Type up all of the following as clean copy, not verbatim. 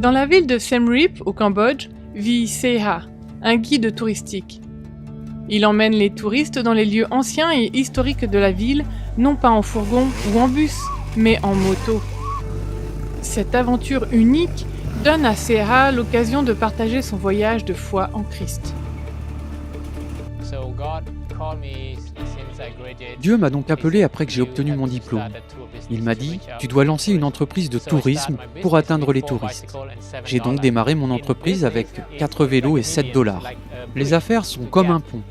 Dans la ville de Siem Reap, au Cambodge, vit Seha, un guide touristique. Il emmène les touristes dans les lieux anciens et historiques de la ville, non pas en fourgon ou en bus, mais en moto. Cette aventure unique donne à Seha l'occasion de partager son voyage de foi en Christ. Dieu m'a donc appelé après que j'ai obtenu mon diplôme. Il m'a dit « Tu dois lancer une entreprise de tourisme pour atteindre les touristes ». J'ai donc démarré mon entreprise avec 4 vélos et $7. Les affaires sont comme un pont.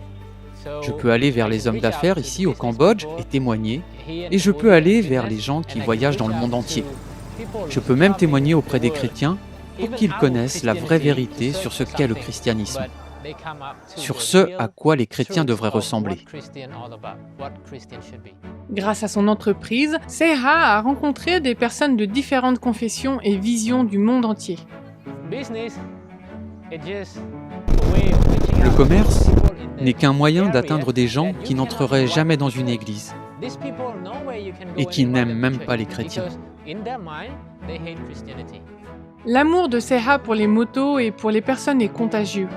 Je peux aller vers les hommes d'affaires ici au Cambodge et témoigner, et je peux aller vers les gens qui voyagent dans le monde entier. Je peux même témoigner auprès des chrétiens pour qu'ils connaissent la vraie vérité sur ce qu'est le christianisme, sur ce à quoi les chrétiens devraient ressembler. Grâce à son entreprise, Seha a rencontré des personnes de différentes confessions et visions du monde entier. Le commerce n'est qu'un moyen d'atteindre des gens qui n'entreraient jamais dans une église et qui n'aiment même pas les chrétiens. L'amour de Seha pour les motos et pour les personnes est contagieux.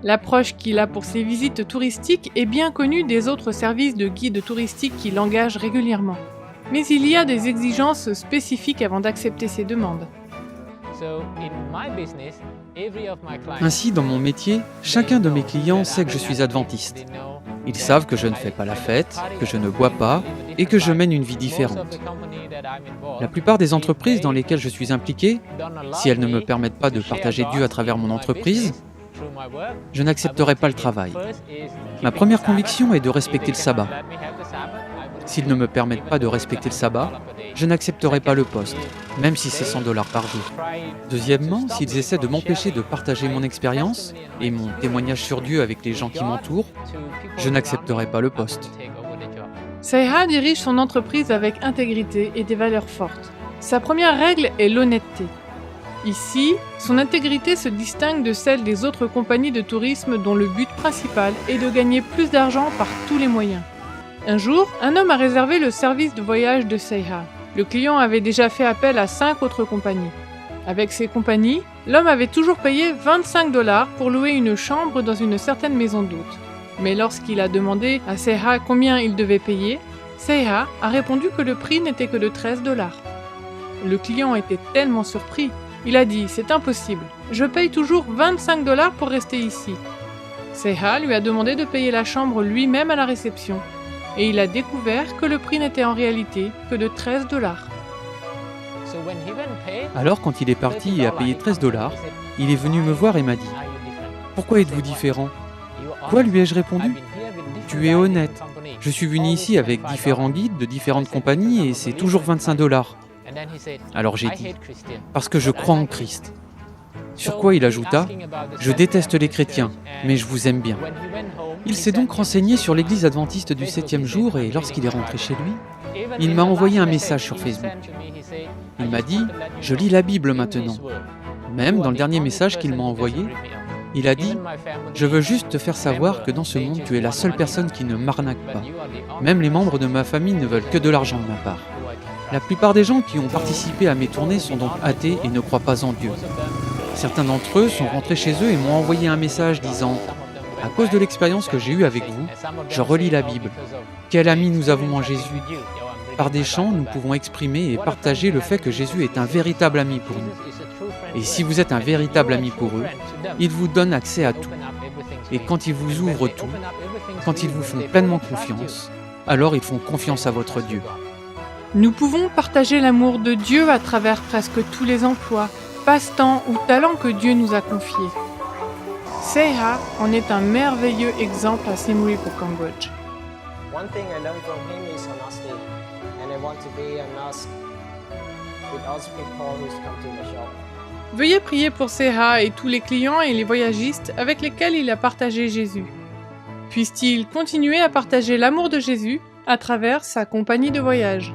L'approche qu'il a pour ses visites touristiques est bien connue des autres services de guides touristiques qui l'engagent régulièrement. Mais il y a des exigences spécifiques avant d'accepter ces demandes. Ainsi, dans mon métier, chacun de mes clients sait que je suis adventiste. Ils savent que je ne fais pas la fête, que je ne bois pas et que je mène une vie différente. La plupart des entreprises dans lesquelles je suis impliqué, si elles ne me permettent pas de partager Dieu à travers mon entreprise, je n'accepterai pas le travail. Ma première conviction est de respecter le sabbat. S'ils ne me permettent pas de respecter le sabbat, je n'accepterai pas le poste, même si c'est $100 par jour. Deuxièmement, s'ils essaient de m'empêcher de partager mon expérience et mon témoignage sur Dieu avec les gens qui m'entourent, je n'accepterai pas le poste. Seha dirige son entreprise avec intégrité et des valeurs fortes. Sa première règle est l'honnêteté. Ici, son intégrité se distingue de celle des autres compagnies de tourisme dont le but principal est de gagner plus d'argent par tous les moyens. Un jour, un homme a réservé le service de voyage de Seha. Le client avait déjà fait appel à 5 autres compagnies. Avec ces compagnies, l'homme avait toujours payé $25 pour louer une chambre dans une certaine maison d'hôtes. Mais lorsqu'il a demandé à Seha combien il devait payer, Seha a répondu que le prix n'était que de $13. Le client était tellement surpris. Il a dit « C'est impossible, je paye toujours $25 pour rester ici ». Seha lui a demandé de payer la chambre lui-même à la réception. Et il a découvert que le prix n'était en réalité que de $13. Alors quand il est parti et a payé $13, il est venu me voir et m'a dit « Pourquoi êtes-vous différent ?» Quoi, lui ai-je répondu ? « Tu es honnête. Je suis venu ici avec différents guides de différentes compagnies et c'est toujours $25. » Alors j'ai dit « Parce que je crois en Christ. » Sur quoi il ajouta « Je déteste les chrétiens, mais je vous aime bien. » Il s'est donc renseigné sur l'église adventiste du 7e jour et lorsqu'il est rentré chez lui, il m'a envoyé un message sur Facebook. Il m'a dit « Je lis la Bible maintenant. » Même dans le dernier message qu'il m'a envoyé, il a dit « Je veux juste te faire savoir que dans ce monde, tu es la seule personne qui ne m'arnaque pas. Même les membres de ma famille ne veulent que de l'argent de ma part. » La plupart des gens qui ont participé à mes tournées sont donc athées et ne croient pas en Dieu. Certains d'entre eux sont rentrés chez eux et m'ont envoyé un message disant « À cause de l'expérience que j'ai eue avec vous, je relis la Bible. Quel ami nous avons en Jésus !» Par des chants, nous pouvons exprimer et partager le fait que Jésus est un véritable ami pour nous. Et si vous êtes un véritable ami pour eux, ils vous donnent accès à tout. Et quand ils vous ouvrent tout, quand ils vous font pleinement confiance, alors ils font confiance à votre Dieu. Nous pouvons partager l'amour de Dieu à travers presque tous les emplois, passe-temps ou talents que Dieu nous a confiés. Seha en est un merveilleux exemple à Siem Reap au Cambodge. One thing I learned from him is honesty, and I want to be honest with all people who come to my shop. Veuillez prier pour Seha et tous les clients et les voyagistes avec lesquels il a partagé Jésus. Puisse-t-il continuer à partager l'amour de Jésus à travers sa compagnie de voyage.